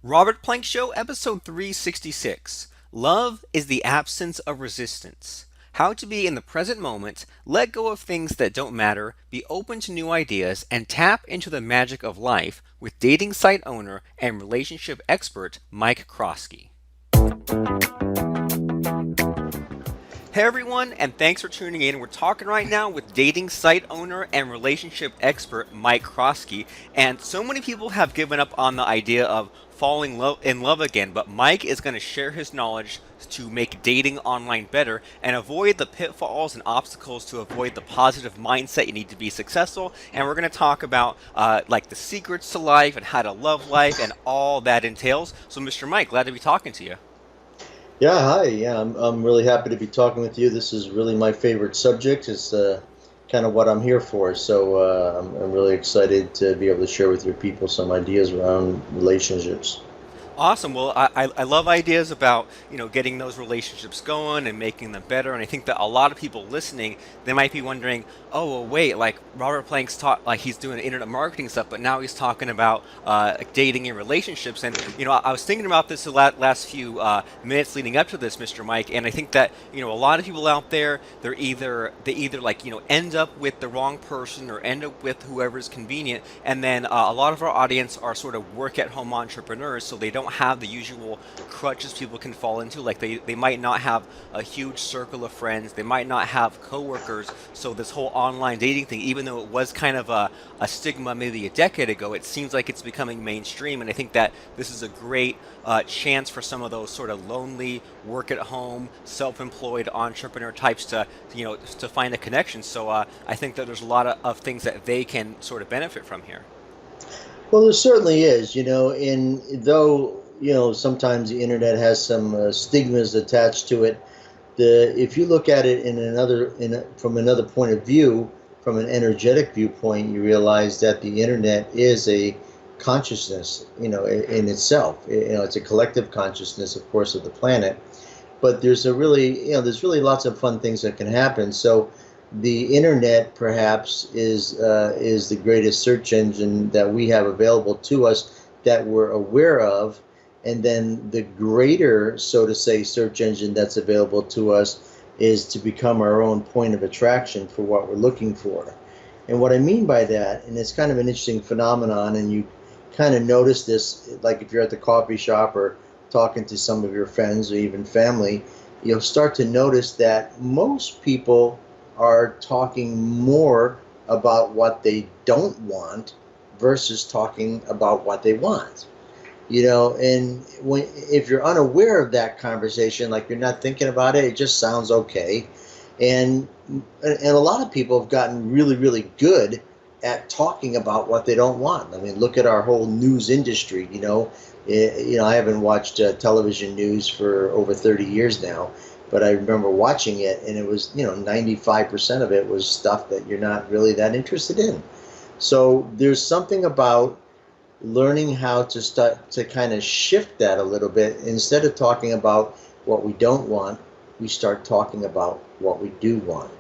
Robert Plank Show, episode 366. Love is the absence of resistance. How to be in the present moment, let go of things that don't matter, be open to new ideas, and tap into the magic of life with dating site owner and relationship expert Mike Krosky. Hey everyone, and thanks for tuning in. We're talking right now with dating site owner and relationship expert Mike Krosky. And so many people have given up on the idea of falling in love again, but Mike is going to share his knowledge to make dating online better and avoid the pitfalls and obstacles to avoid the positive mindset you need to be successful. And we're going to talk about like the secrets to life and how to love life and all that entails. So, Mr. Mike, glad to be talking to you. Yeah, hi. Yeah, I'm really happy to be talking with you. This is really my favorite subject. It's kind of what I'm here for. So I'm really excited to be able to share with your people some ideas around relationships. Awesome. Well, I love ideas about, getting those relationships going and making them better. And I think that a lot of people listening, they might be wondering, oh, well, wait, like Robert Plank's taught, like he's doing internet marketing stuff, but now he's talking about like dating and relationships. And, I was thinking about this the last few minutes leading up to this, Mr. Mike. And I think that, a lot of people out there, they either like, end up with the wrong person or end up with whoever's convenient. And then a lot of our audience are sort of work at home entrepreneurs, so they don't have the usual crutches people can fall into. Like they might not have a huge circle of friends, they might not have coworkers. So this whole online dating thing, even though it was kind of a stigma maybe a decade ago, it seems like it's becoming mainstream. And I think that this is a great chance for some of those sort of lonely, work at home, self-employed entrepreneur types to find a connection. So I think that there's a lot of things that they can sort of benefit from here. Well, there certainly is, and though, sometimes the internet has some stigmas attached to it, if you look at it from another point of view, from an energetic viewpoint, you realize that the internet is a consciousness, in itself. It's a collective consciousness, of course, of the planet. But there's really lots of fun things that can happen. So the internet perhaps is the greatest search engine that we have available to us that we're aware of, and then the greater, so to say, search engine that's available to us is to become our own point of attraction for what we're looking for. And what I mean by that, and it's kind of an interesting phenomenon, and you kind of notice this, like if you're at the coffee shop or talking to some of your friends or even family, you'll start to notice that most people are talking more about what they don't want versus talking about what they want. And if you're unaware of that conversation, like you're not thinking about it, it just sounds okay. And a lot of people have gotten really, really good at talking about what they don't want. I mean, look at our whole news industry. I haven't watched television news for over 30 years now, but I remember watching it, and it was, 95% of it was stuff that you're not really that interested in. So there's something about learning how to start to kind of shift that a little bit. Instead of talking about what we don't want, we start talking about what we do want.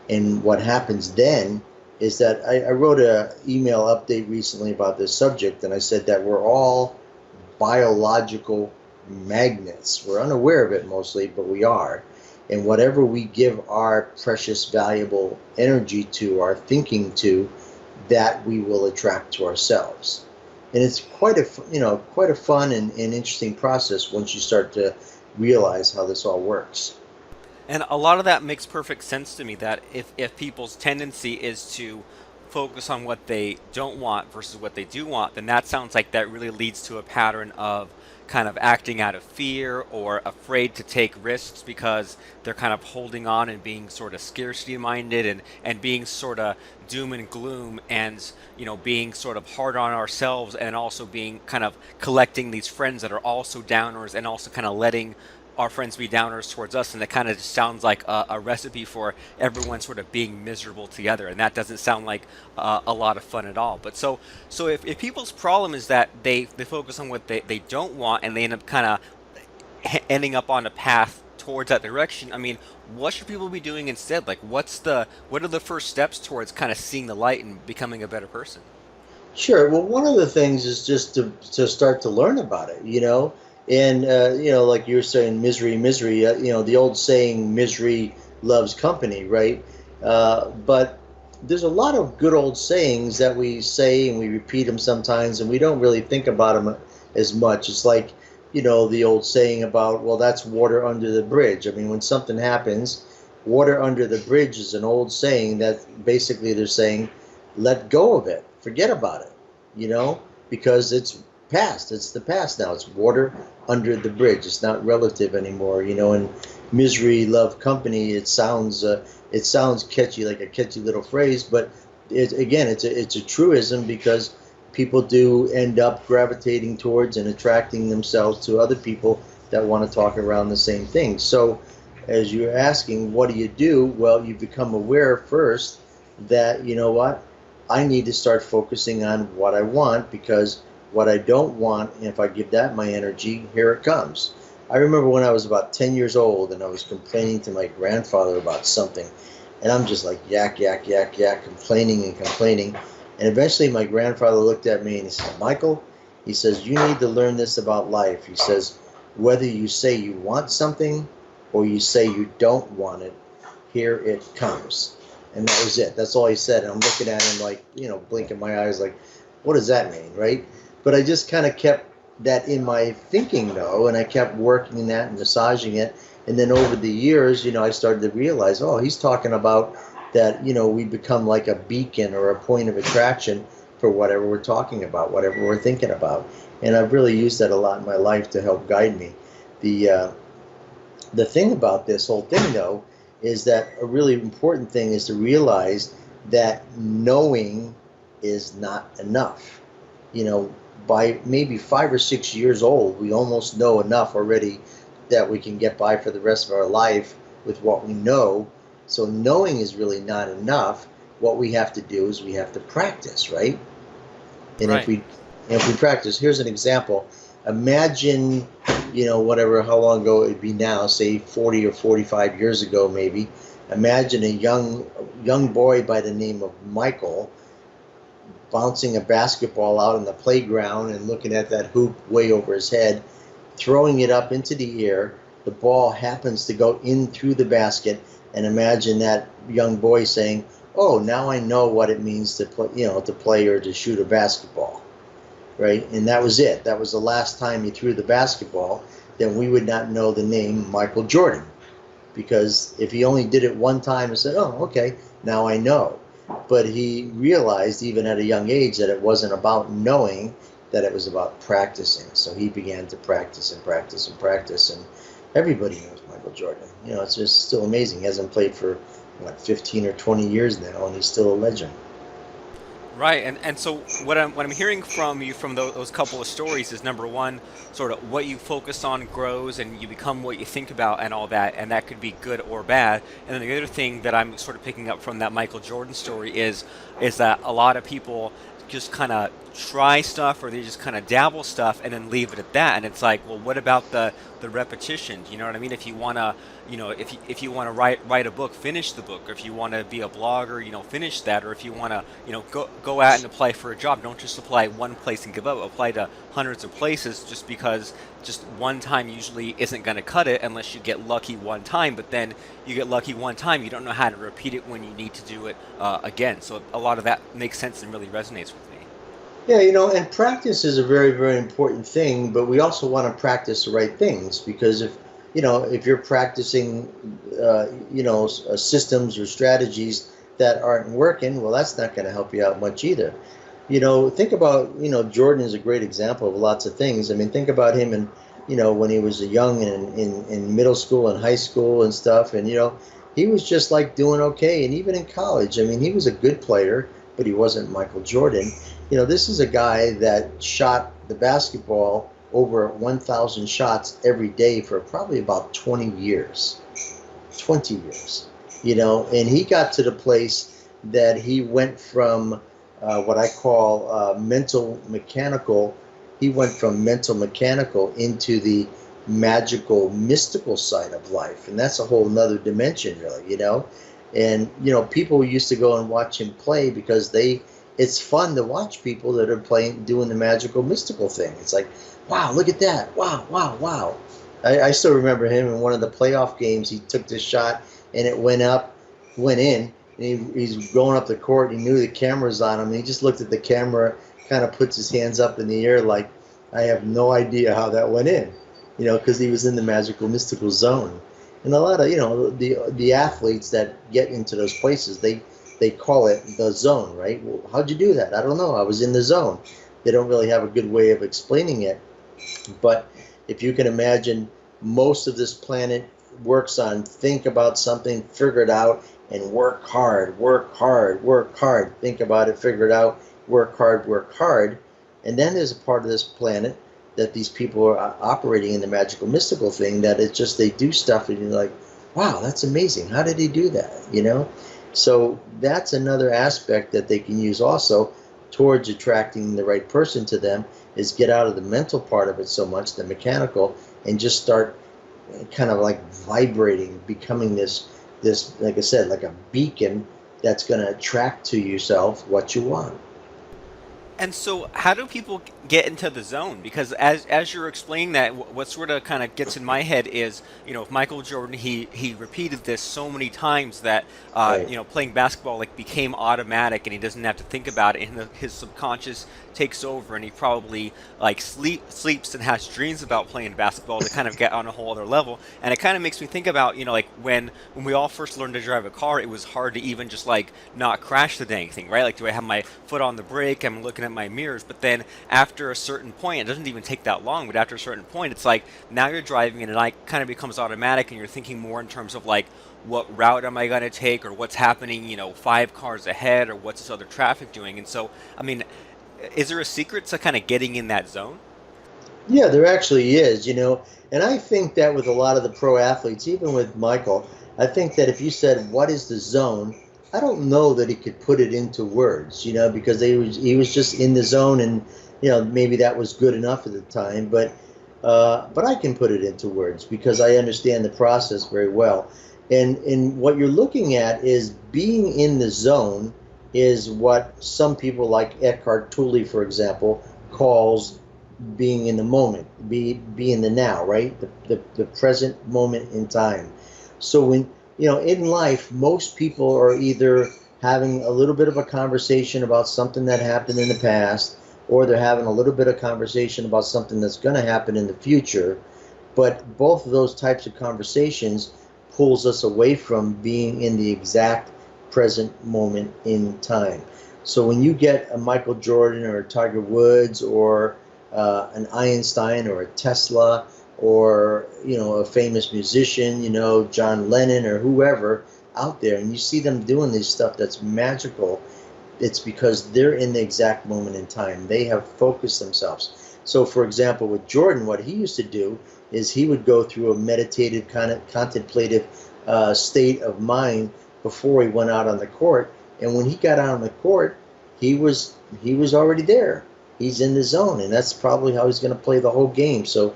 And what happens then is that I wrote an email update recently about this subject, and I said that we're all biological magnets. We're unaware of it mostly, but we are. And whatever we give our precious, valuable energy to, our thinking to, that we will attract to ourselves. And it's quite a fun and interesting process once you start to realize how this all works. And a lot of that makes perfect sense to me, that if people's tendency is to focus on what they don't want versus what they do want, then that sounds like that really leads to a pattern of kind of acting out of fear or afraid to take risks because they're kind of holding on and being sort of scarcity minded and being sort of doom and gloom and being sort of hard on ourselves, and also being kind of collecting these friends that are also downers and also kind of letting our friends be downers towards us. And it kind of just sounds like a recipe for everyone sort of being miserable together, and that doesn't sound like a lot of fun at all. But so if people's problem is that they focus on what they don't want, and they end up kind of ending up on a path towards that direction, I mean, what should people be doing instead? Like what are the first steps towards kind of seeing the light and becoming a better person? Sure. Well, one of the things is just to start to learn about it, and like you're saying, misery, misery. The old saying, "Misery loves company," right? But there's a lot of good old sayings that we say and we repeat them sometimes, and we don't really think about them as much. It's like, the old saying about, well, that's water under the bridge. I mean, when something happens, water under the bridge is an old saying that basically they're saying, let go of it, forget about it, you know, because it's past. It's the past now. It's water under the bridge. It's not relative anymore, And misery, love, company. It sounds catchy, like a catchy little phrase, but again, it's a truism because people do end up gravitating towards and attracting themselves to other people that want to talk around the same thing. So, as you're asking, what do you do? Well, you become aware first that, you know what, I need to start focusing on what I want, because what I don't want, if I give that my energy, here it comes. I remember when I was about 10 years old and I was complaining to my grandfather about something, and I'm just like yak, yak, yak, yak, complaining and complaining. And eventually my grandfather looked at me and he said, Michael, he says, you need to learn this about life. He says, whether you say you want something or you say you don't want it, here it comes. And that was it. That's all he said. And I'm looking at him like, blinking my eyes like, what does that mean, right? But I just kind of kept that in my thinking, though, and I kept working that and massaging it. And then over the years, I started to realize, oh, he's talking about that, we become like a beacon or a point of attraction for whatever we're talking about, whatever we're thinking about. And I've really used that a lot in my life to help guide me. The thing about this whole thing, though, is that a really important thing is to realize that knowing is not enough. By maybe 5 or 6 years old, we almost know enough already that we can get by for the rest of our life with what we know. So knowing is really not enough. What we have to do is we have to practice, right? And if Right. we if we practice, here's an example. Imagine, whatever, how long ago it'd be now, say 40 or 45 years ago, maybe. Imagine a young boy by the name of Michael bouncing a basketball out on the playground and looking at that hoop way over his head, throwing it up into the air. The ball happens to go in through the basket, and imagine that young boy saying, "Oh, now I know what it means to play, to play or to shoot a basketball." Right? And that was it. That was the last time he threw the basketball. Then we would not know the name Michael Jordan, because if he only did it one time and said, "Oh, okay, now I know." But he realized even at a young age that it wasn't about knowing, that it was about practicing. So he began to practice and practice and practice, and everybody knows Michael Jordan. It's just still amazing. He hasn't played for, what, 15 or 20 years now, and he's still a legend. Right, and so what I'm hearing from you from those couple of stories is, number one, sort of what you focus on grows, and you become what you think about, and all that, and that could be good or bad. And then the other thing that I'm sort of picking up from that Michael Jordan story is that a lot of people just kind of try stuff, or they just kind of dabble stuff and then leave it at that. And it's like, well, what about the repetition? You know what I mean? If you want to, if you want to write a book, finish the book. Or if you want to be a blogger, finish that. Or if you want to, go out and apply for a job, don't just apply one place and give up. Apply to hundreds of places, just because just one time usually isn't going to cut it unless you get lucky one time. But then you get lucky one time, you don't know how to repeat it when you need to do it again. So a lot of that makes sense and really resonates with me. Yeah, and practice is a very, very important thing, but we also want to practice the right things, because if you're practicing, systems or strategies that aren't working, well, that's not going to help you out much either. Think about, Jordan is a great example of lots of things. I mean, think about him and, when he was a young and in middle school and high school and stuff. And, he was just like doing okay. And even in college, I mean, he was a good player, but he wasn't Michael Jordan. This is a guy that shot the basketball over 1,000 shots every day for probably about 20 years. 20 years. And he got to the place that he went from what I call mental mechanical. He went from mental mechanical into the magical, mystical side of life. And that's a whole nother dimension, really. And, people used to go and watch him play because they it's fun to watch people that are playing, doing the magical, mystical thing. It's like, wow, look at that. Wow, wow, wow. I still remember him in one of the playoff games. He took this shot and it went up, went in. And he's going up the court. And he knew the camera's on him. And he just looked at the camera, kind of puts his hands up in the air like, I have no idea how that went in, because he was in the magical, mystical zone. And a lot of, the athletes that get into those places, they call it the zone, right? Well, how'd you do that? I don't know. I was in the zone. They don't really have a good way of explaining it. But if you can imagine, most of this planet works on think about something, figure it out, and work hard, work hard, work hard. Think about it, figure it out, work hard, work hard. And then there's a part of this planet that these people are operating in the magical, mystical thing that it's just they do stuff and you're like, wow, that's amazing. How did he do that? So that's another aspect that they can use also towards attracting the right person to them, is get out of the mental part of it so much, the mechanical, and just start kind of like vibrating, becoming this, like I said, like a beacon that's going to attract to yourself what you want. And so, how do people get into the zone? Because as you're explaining that, what sort of kind of gets in my head is, if Michael Jordan, he repeated this so many times that, Right. playing basketball like became automatic, and he doesn't have to think about it, and his subconscious takes over, and he probably like sleeps and has dreams about playing basketball to kind of get on a whole other level. And it kind of makes me think about, like when we all first learned to drive a car, it was hard to even just like not crash the dang thing, right? Like, do I have my foot on the brake? I'm looking at my mirrors. But then after a certain point, it doesn't even take that long, but after a certain point, it's like now you're driving and it like kind of becomes automatic, and you're thinking more in terms of like, what route am I going to take, or what's happening, 5 cars ahead, or what's this other traffic doing. And so, I mean, is there a secret to kind of getting in that zone? Yeah, there actually is. And I think that with a lot of the pro athletes, even with Michael, I think that if you said, what is the zone? I don't know that he could put it into words, because he was just in the zone, and maybe that was good enough at the time, but I can put it into words because I understand the process very well. And what you're looking at is being in the zone is what some people like Eckhart Tolle, for example, calls being in the moment, be in the now, right? The present moment in time. So when in life, most people are either having a little bit of a conversation about something that happened in the past, or they're having a little bit of conversation about something that's going to happen in the future. But both of those types of conversations pulls us away from being in the exact present moment in time. So when you get a Michael Jordan or a Tiger Woods or an Einstein or a Tesla or a famous musician, John Lennon or whoever out there, and you see them doing this stuff that's magical, it's because they're in the exact moment in time. They have focused themselves. So, for example, with Jordan, what he used to do is he would go through a meditative, kind of contemplative state of mind before he went out on the court. And when he got out on the court, he was already there. He's in the zone, and that's probably how he's going to play the whole game. So,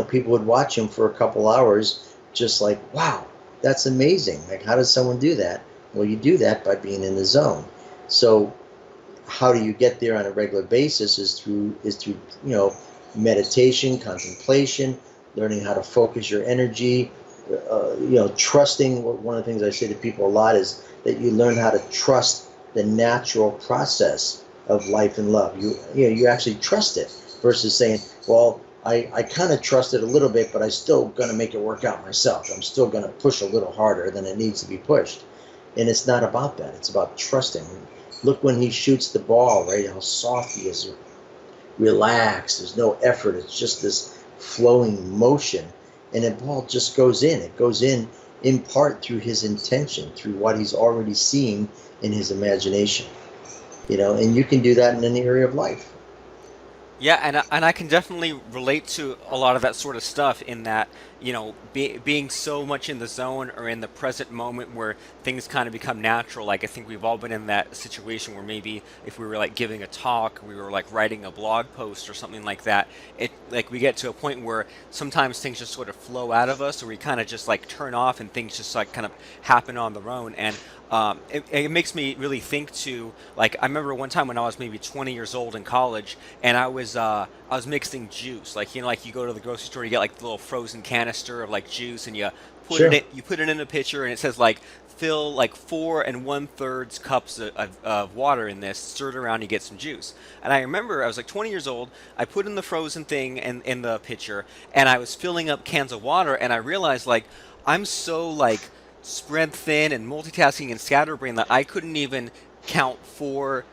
people would watch him for a couple hours, just like, wow, that's amazing. Like, how does someone do that? Well, you do that by being in the zone. So how do you get there on a regular basis is through meditation, contemplation, learning how to focus your energy, trusting. One of the things I say to people a lot is that you learn how to trust the natural process of life and love. You actually trust it versus saying, well, I kind of trust it a little bit, but I still going to make it work out myself. I'm still going to push a little harder than it needs to be pushed. And it's not about that. It's about trusting. Look when he shoots the ball, right? How soft he is, relaxed. There's no effort. It's just this flowing motion. And the ball just goes in. It goes in part through his intention, through what he's already seeing in his imagination. And you can do that in any area of life. Yeah, and I can definitely relate to a lot of that sort of stuff in that, being so much in the zone or in the present moment where things kind of become natural. Like, I think we've all been in that situation where maybe if we were like giving a talk, we were like writing a blog post or something like that, it like we get to a point where sometimes things just sort of flow out of us, or we kind of just like turn off and things just like kind of happen on their own. And It makes me really think too. Like I remember one time when I was maybe 20 years old in college, and I was mixing juice. Like like you go to the grocery store, you get like the little frozen canister of like juice, and Sure. you put it in a pitcher, and it says like fill like 4 and 1/3 cups of water in this, stir it around, you get some juice. And I remember I was like 20 years old. I put in the frozen thing and in the pitcher, and I was filling up cans of water, and I realized like I'm so like spread thin and multitasking and scatterbrain that I couldn't even count 4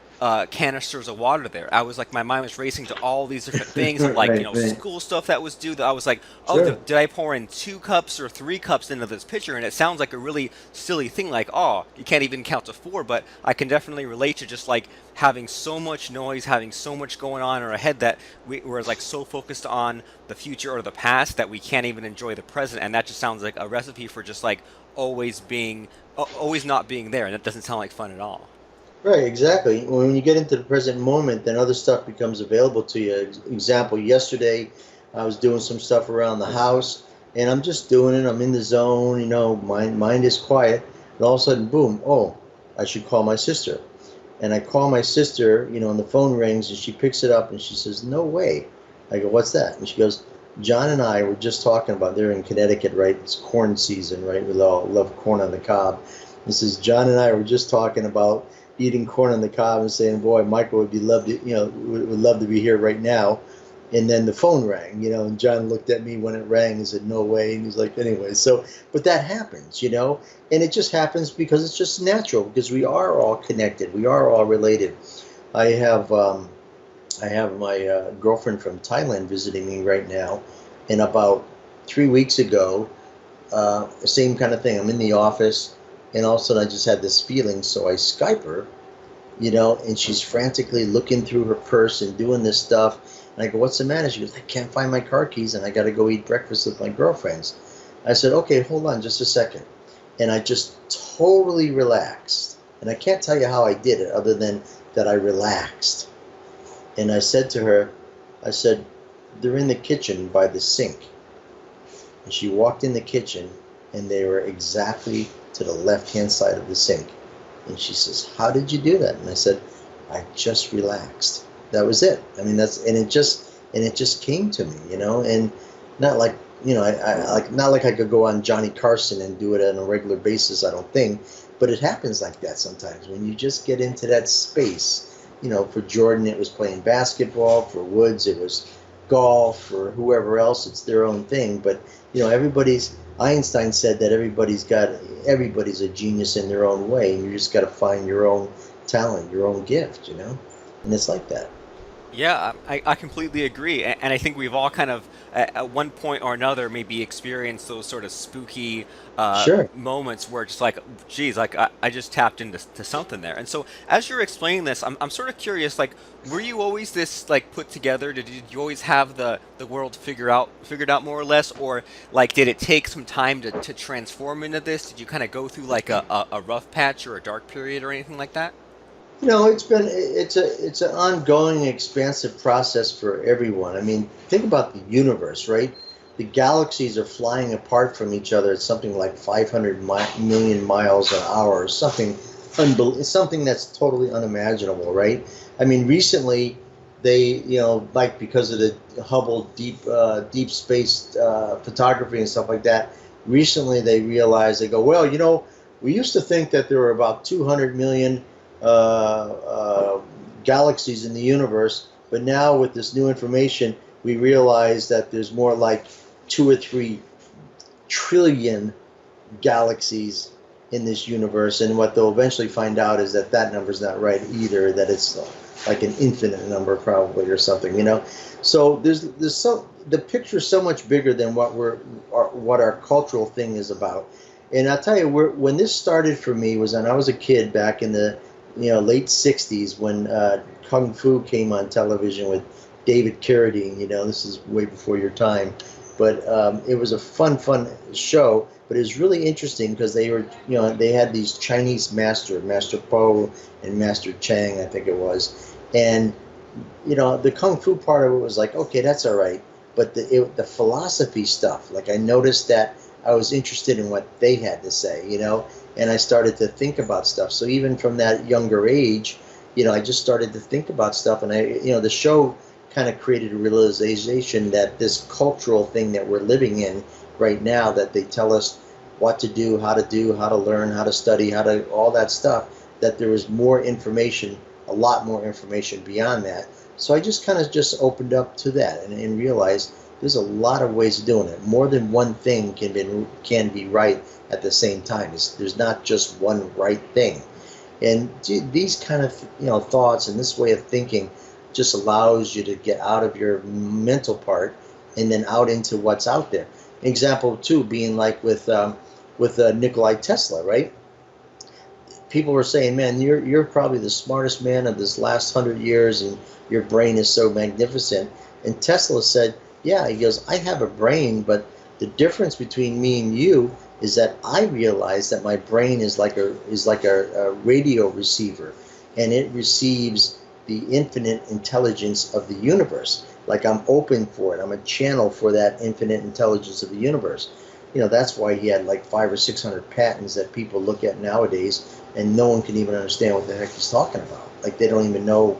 canisters of water there. I was like, my mind was racing to all these different things of like, Right, right. school stuff that was due. That I was like, oh, Sure. did I pour in 2 cups or 3 cups into this pitcher? And it sounds like a really silly thing, like, oh, you can't even count to 4. But I can definitely relate to just like having so much noise, having so much going on in our head that we're like so focused on the future or the past that we can't even enjoy the present. And that just sounds like a recipe for just like always not being there, and that doesn't sound like fun at all. Right, exactly. When you get into the present moment, then other stuff becomes available to you. Example, yesterday I was doing some stuff around the house and I'm just doing it. I'm in the zone, mind is quiet. And all of a sudden, boom, oh, I should call my sister. And I call my sister, and the phone rings and she picks it up and she says, "No way." I go, "What's that?" And she goes, "John and I were just talking about," they're in Connecticut, right? It's corn season, right? We all love corn on the cob. This is John and I were just talking about eating corn on the cob and saying, "Boy, Michael would be love to, would love to be here right now." And then the phone rang, and John looked at me when it rang and said, "No way." And he's like, "Anyway," so, but that happens, and it just happens because it's just natural because we are all connected. We are all related. I have, um, I have my girlfriend from Thailand visiting me right now. And about 3 weeks ago, same kind of thing. I'm in the office and all of a sudden I just had this feeling. So I Skype her, and she's frantically looking through her purse and doing this stuff. And I go, "What's the matter?" She goes, "I can't find my car keys and I got to go eat breakfast with my girlfriends." I said, "Okay, hold on just a second." And I just totally relaxed. And I can't tell you how I did it other than that I relaxed. And I said to her, I said, "They're in the kitchen by the sink." And she walked in the kitchen and they were exactly to the left-hand side of the sink. And she says, "How did you do that?" And I said, "I just relaxed." That was it. I mean, and it just came to me, and not like, not like I could go on Johnny Carson and do it on a regular basis, I don't think, but it happens like that sometimes when you just get into that space. For Jordan, it was playing basketball. For Woods, it was golf. For whoever else, it's their own thing. But everybody's. Einstein said that everybody's a genius in their own way, and you just got to find your own talent, your own gift, and it's like that. Yeah, I completely agree. And I think we've all kind of, at one point or another, maybe experienced those sort of spooky Sure. moments where just like, geez, like I just tapped into something there. And so as you're explaining this, I'm sort of curious, like, were you always this like put together? Did you always have the world figured out more or less? Or like, did it take some time to transform into this? Did you kind of go through like a rough patch or a dark period or anything like that? It's an ongoing, expansive process for everyone. I mean, think about the universe, right? The galaxies are flying apart from each other at something like 500 million miles an hour, or something that's totally unimaginable, right? I mean, recently they, like because of the Hubble deep space photography and stuff like that. Recently, they realized they go, well, we used to think that there were about 200 million galaxies in the universe, but now with this new information, we realize that there's more like 2 or 3 trillion galaxies in this universe. And what they'll eventually find out is that that number's not right either. That it's like an infinite number, probably, or something. So there's so the picture is so much bigger than what our cultural thing is about. And I'll tell you, when this started for me was when I was a kid back in the late '60s when Kung Fu came on television with David Carradine. This is way before your time, but it was a fun show. But it was really interesting because they had these Chinese Master Po and Master Chang, I think it was, and the Kung Fu part of it was like, okay, that's all right, but the philosophy stuff, like I noticed that I was interested in what they had to say, and I started to think about stuff. So even from that younger age, I just started to think about stuff, and the show kind of created a realization that this cultural thing that we're living in right now, that they tell us what to do, how to learn, how to study, how to all that stuff, that there was more information, a lot more information beyond that. So I just kind of just opened up to that, and realized there's a lot of ways of doing it. More than one thing can be right at the same time. There's not just one right thing. And these kind of thoughts and this way of thinking just allows you to get out of your mental part and then out into what's out there. Example two being like with Nikolai Tesla, right? People were saying, "Man, you're probably the smartest man of this last 100 years, and your brain is so magnificent." And Tesla said, "Yeah," he goes, "I have a brain, but the difference between me and you is that I realize that my brain is like a radio receiver, and it receives the infinite intelligence of the universe. Like I'm open for it. I'm a channel for that infinite intelligence of the universe." That's why he had like 500 or 600 patents that people look at nowadays, and no one can even understand what the heck he's talking about. Like they don't even know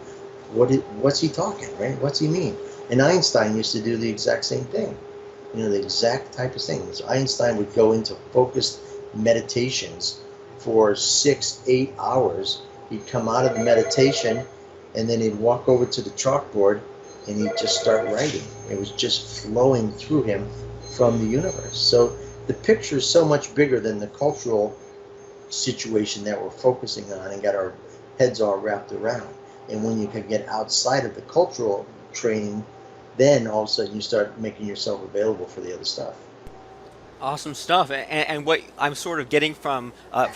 what's he talking, right? What's he mean? And Einstein used to do the exact same thing. The exact type of things. Einstein would go into focused meditations for 6, 8 hours. He'd come out of the meditation, and then he'd walk over to the chalkboard, and he'd just start writing. It was just flowing through him from the universe. So the picture is so much bigger than the cultural situation that we're focusing on and got our heads all wrapped around. And when you can get outside of the cultural training, then all of a sudden you start making yourself available for the other stuff. Awesome stuff. And what I'm sort of getting from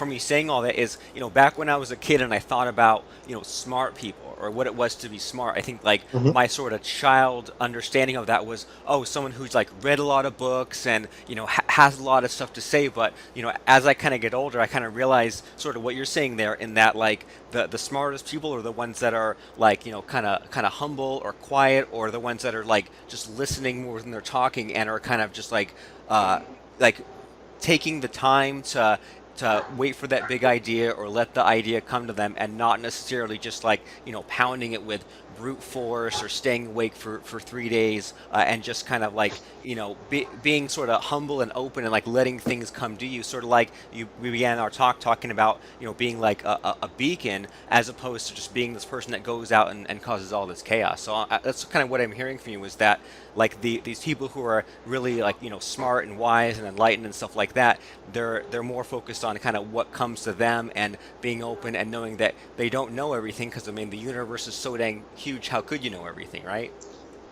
you saying all that is, back when I was a kid and I thought about, smart people or what it was to be smart, I think like Mm-hmm. my sort of child understanding of that was, oh, someone who's like read a lot of books and, has a lot of stuff to say. But, as I kind of get older, I kind of realize sort of what you're saying there in that like the smartest people are the ones that are like, kind of humble or quiet, or the ones that are like just listening more than they're talking and are kind of just uh, like taking the time to wait for that big idea or let the idea come to them, and not necessarily just like pounding it with brute force or staying awake for 3 days, and just kind of like being sort of humble and open and like letting things come to you, sort of like we began our talk talking about being like a beacon, as opposed to just being this person that goes out and causes all this chaos. So that's kind of what I'm hearing from you, is that like these people who are really like smart and wise and enlightened and stuff like that, they're more focused on kind of what comes to them and being open and knowing that they don't know everything, because I mean the universe is so dang huge. How could you know everything, right?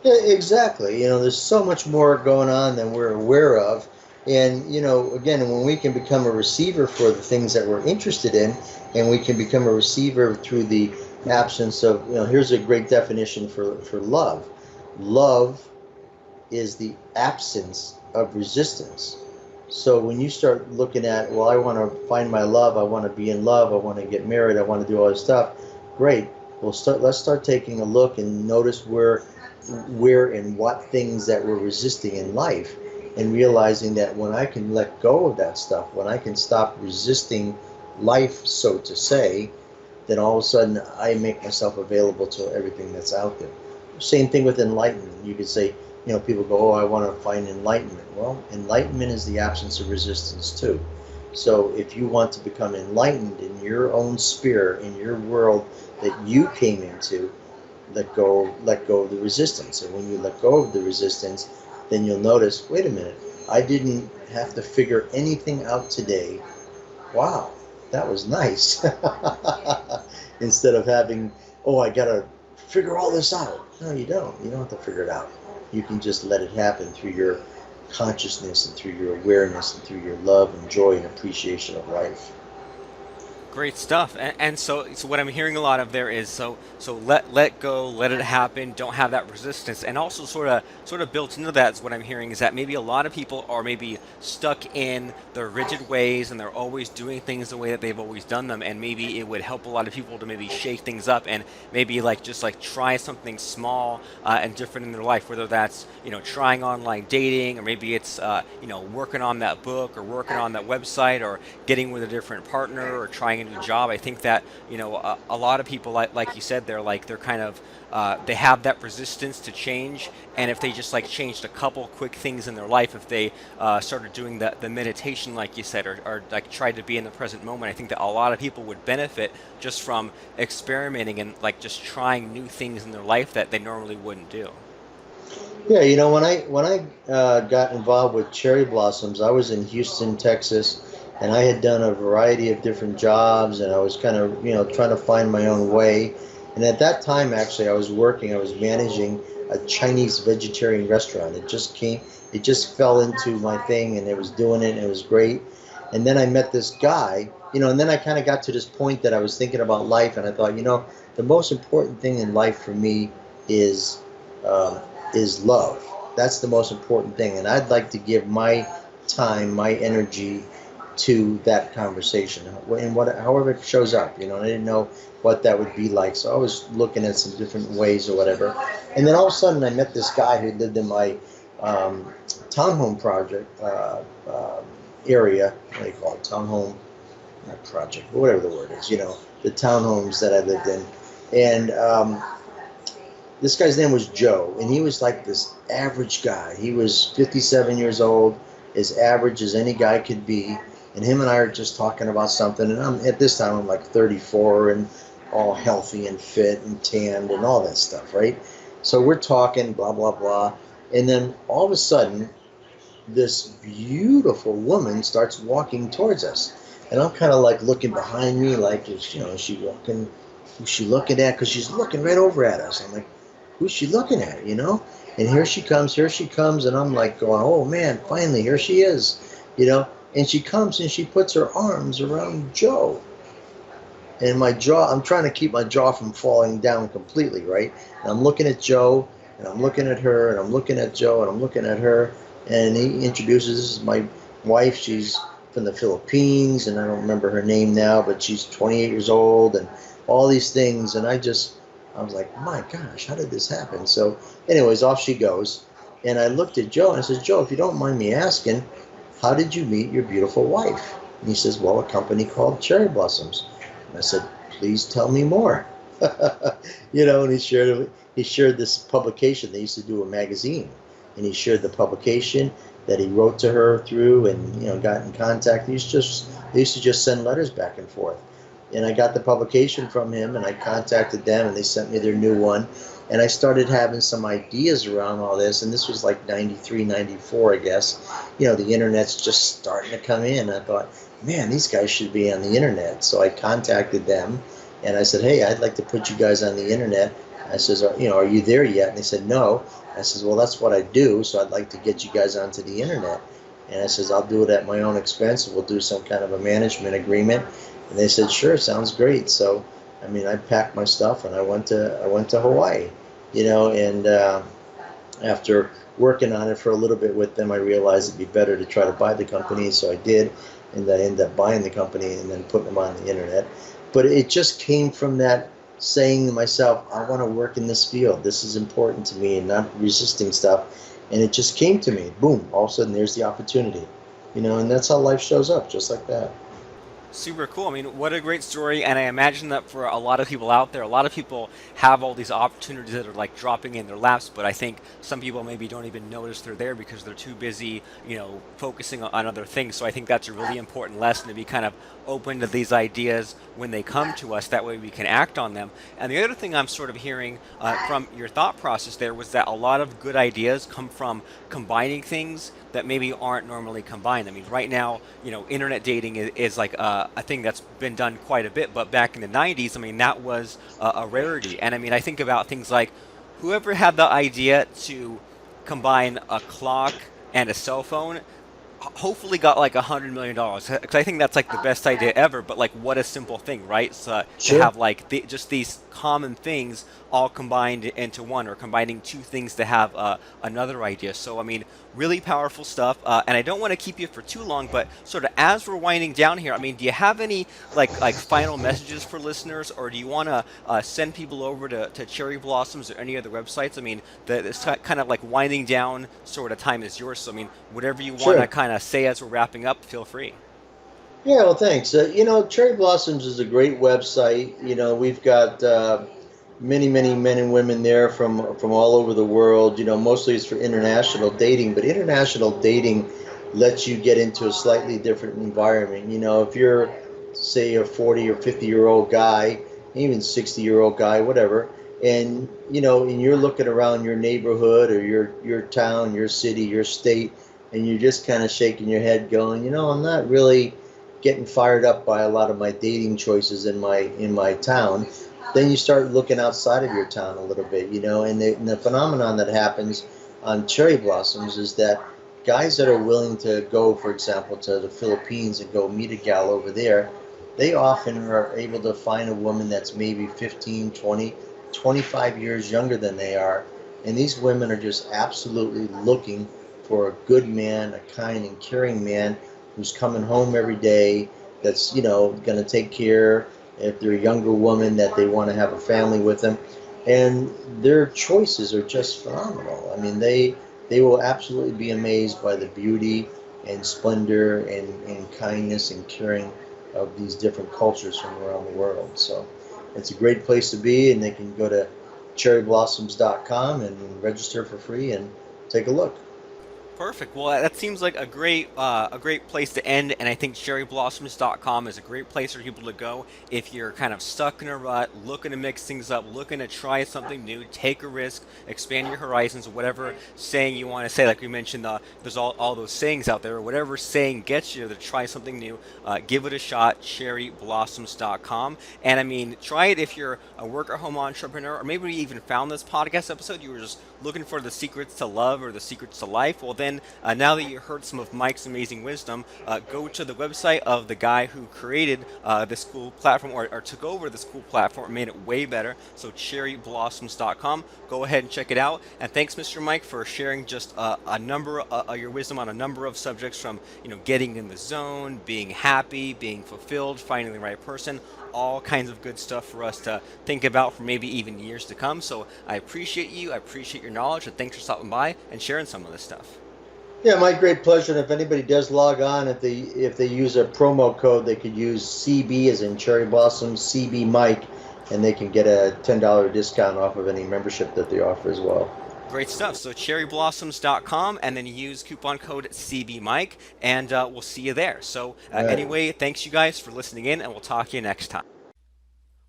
Yeah, exactly. There's so much more going on than we're aware of. And, again, when we can become a receiver for the things that we're interested in, and we can become a receiver through the absence of, here's a great definition for love. Love is the absence of resistance. So when you start looking at, well, I want to find my love, I want to be in love, I want to get married, I want to do all this stuff, great. Let's start taking a look and notice where and what things that we're resisting in life, and realizing that when I can let go of that stuff, when I can stop resisting life, so to say, then all of a sudden I make myself available to everything that's out there. Same thing with enlightenment. You could say, people go, "Oh, I want to find enlightenment." Well, enlightenment is the absence of resistance too. So if you want to become enlightened in your own sphere, in your world that you came into, let go of the resistance. And when you let go of the resistance, then you'll notice, wait a minute, I didn't have to figure anything out today. Wow, that was nice. Instead of having, oh, I gotta figure all this out. No, you don't. You don't have to figure it out. You can just let it happen through your consciousness and through your awareness and through your love and joy and appreciation of life. Great stuff. And so what I'm hearing a lot of there is so let go, let it happen, don't have that resistance. And also sort of built into that is what I'm hearing is that maybe a lot of people are maybe stuck in their rigid ways and they're always doing things the way that they've always done them, and maybe it would help a lot of people to maybe shake things up and maybe like just like try something small and different in their life, whether that's, trying online dating, or maybe it's working on that book or working on that website or getting with a different partner or trying a new job. I think that a lot of people, like you said, they're kind of they have that resistance to change, and if they just like changed a couple quick things in their life, if they started doing the meditation like you said, or like tried to be in the present moment, I think that a lot of people would benefit just from experimenting and like just trying new things in their life that they normally wouldn't do. Yeah, when I got involved with Cherry Blossoms, I was in Houston, Texas, and I had done a variety of different jobs, and I was kind of trying to find my own way. And at that time, actually, I was managing a Chinese vegetarian restaurant. It just fell into my thing, and I was doing it, and it was great. And then I met this guy, and then I kind of got to this point that I was thinking about life, and I thought, the most important thing in life for me is um, is love. That's the most important thing, and I'd like to give my time, my energy to that conversation, and however it shows up. And I didn't know what that would be like, so I was looking at some different ways or whatever. And then all of a sudden, I met this guy who lived in my um, townhome project area. What do you call it? Townhome, not project, but whatever the word is. The townhomes that I lived in, and this guy's name was Joe, and he was like this average guy. He was 57 years old, as average as any guy could be. And him and I are just talking about something. And at this time, I'm like 34 and all healthy and fit and tanned and all that stuff, right? So we're talking, blah, blah, blah. And then all of a sudden, this beautiful woman starts walking towards us. And I'm kind of like looking behind me, like, is she walking? Who's she looking at? Because she's looking right over at us. I'm like, who's she looking at? And here she comes, and I'm like going, oh man, finally, here she is. And she comes and she puts her arms around Joe. And my jaw, I'm trying to keep my jaw from falling down completely, right? And I'm looking at Joe, and I'm looking at her, and I'm looking at Joe, and I'm looking at her. And he introduces, this is my wife. She's from the Philippines, and I don't remember her name now, but she's 28 years old, and all these things. And I was like, my gosh, how did this happen? So anyways, off she goes. And I looked at Joe, and I said, Joe, if you don't mind me asking, how did you meet your beautiful wife? And he says, well, a company called Cherry Blossoms. And I said, please tell me more. And he shared this publication. They used to do a magazine, and he shared the publication that he wrote to her through, and got in contact. They used to just send letters back and forth. And I got the publication from him, and I contacted them, and they sent me their new one. And I started having some ideas around all this, and this was like 93, 94, I guess. The internet's just starting to come in. I thought, man, these guys should be on the internet. So I contacted them, and I said, hey, I'd like to put you guys on the internet. I says, are you there yet? And they said, no. I says, well, that's what I do, so I'd like to get you guys onto the internet. And I says, I'll do it at my own expense, and we'll do some kind of a management agreement. And they said, sure, sounds great. So I packed my stuff, and I went to Hawaii. And after working on it for a little bit with them, I realized it'd be better to try to buy the company, so I did, and I ended up buying the company and then putting them on the internet. But it just came from that saying to myself, I want to work in this field. This is important to me, and not resisting stuff. And it just came to me. Boom, all of a sudden there's the opportunity. And that's how life shows up, just like that. Super cool. I mean, what a great story. And I imagine that for a lot of people out there, a lot of people have all these opportunities that are like dropping in their laps, but I think some people maybe don't even notice they're there because they're too busy, focusing on other things. So I think that's a really important lesson, to be kind of open to these ideas when they come to us. That way we can act on them. And the other thing I'm sort of hearing from your thought process there was that a lot of good ideas come from combining things that maybe aren't normally combined. I mean, right now, internet dating is like a thing that's been done quite a bit, but back in the 90s, I mean, that was a rarity. And I mean, I think about things like whoever had the idea to combine a clock and a cell phone, hopefully got like $100 million, because I think that's like the best idea ever. But like, what a simple thing, right? So, to Sure. have like just these common things all combined into one, or combining two things to have another idea. So I mean, really powerful stuff. And I don't want to keep you for too long, but sort of as we're winding down here, I mean, do you have any like final messages for listeners, or do you want to send people over to Cherry Blossoms or any other websites? I mean, this kind of like winding down sort of time is yours. So I mean, whatever you want to Sure. kind of say as we're wrapping up, feel free. Yeah, well, thanks. Cherry Blossoms is a great website. We've got many, many men and women there from all over the world. Mostly it's for international dating, but international dating lets you get into a slightly different environment. If you're, say, a 40 or 50-year-old guy, even 60-year-old guy, whatever, and you're looking around your neighborhood or your town, your city, your state, and you're just kind of shaking your head, going, I'm not really getting fired up by a lot of my dating choices in my town. Then you start looking outside of your town a little bit, and the phenomenon that happens on Cherry Blossoms is that guys that are willing to go, for example, to the Philippines and go meet a gal over there, they often are able to find a woman that's maybe 15, 20, 25 years younger than they are. And these women are just absolutely looking for a good man, a kind and caring man who's coming home every day, that's going to take care, if they're a younger woman, that they want to have a family with them. And their choices are just phenomenal. I mean, they will absolutely be amazed by the beauty and splendor and kindness and caring of these different cultures from around the world. So it's a great place to be, and they can go to cherryblossoms.com and register for free and take a look. Perfect. Well, that seems like a great place to end, and I think cherryblossoms.com is a great place for people to go if you're kind of stuck in a rut, looking to mix things up, looking to try something new, take a risk, expand your horizons, whatever saying you want to say. Like we mentioned, there's all those sayings out there. Whatever saying gets you to try something new, give it a shot. Cherryblossoms.com, and I mean, try it if you're a work at home entrepreneur, or maybe you even found this podcast episode. You were just looking for the secrets to love or the secrets to life. Well, then now that you heard some of Mike's amazing wisdom, go to the website of the guy who created this cool platform, or took over this cool platform and made it way better. So cherryblossoms.com. Go ahead and check it out. And thanks, Mr. Mike, for sharing just a number your wisdom on a number of subjects, from getting in the zone, being happy, being fulfilled, finding the right person, all kinds of good stuff for us to think about for maybe even years to come. So I appreciate you. I appreciate your knowledge, and thanks for stopping by and sharing some of this stuff. Yeah, my great pleasure. And if anybody does log on, if they use a promo code, they could use CB as in Cherry Blossom, CB Mike, and they can get a $10 discount off of any membership that they offer as well. Great stuff. So cherryblossoms.com, and then use coupon code CBMike, and we'll see you there. So All right. anyway, thanks you guys for listening in, and we'll talk to you next time.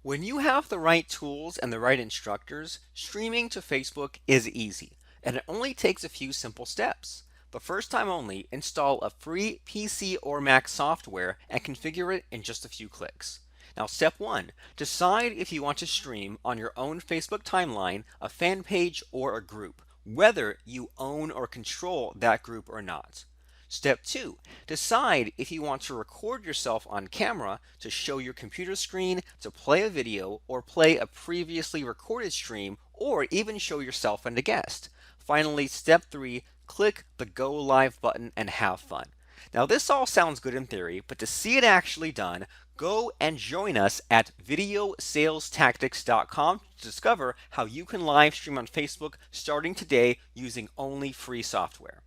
When you have the right tools and the right instructors, streaming to Facebook is easy, and it only takes a few simple steps. The first time only, install a free PC or Mac software and configure it in just a few clicks. Now, step 1, decide if you want to stream on your own Facebook timeline, a fan page, or a group, whether you own or control that group or not. Step 2, decide if you want to record yourself on camera to show your computer screen, to play a video, or play a previously recorded stream, or even show yourself and a guest. Finally, step 3, click the Go Live button and have fun. Now, this all sounds good in theory, but to see it actually done, go and join us at videosalestactics.com to discover how you can live stream on Facebook starting today using only free software.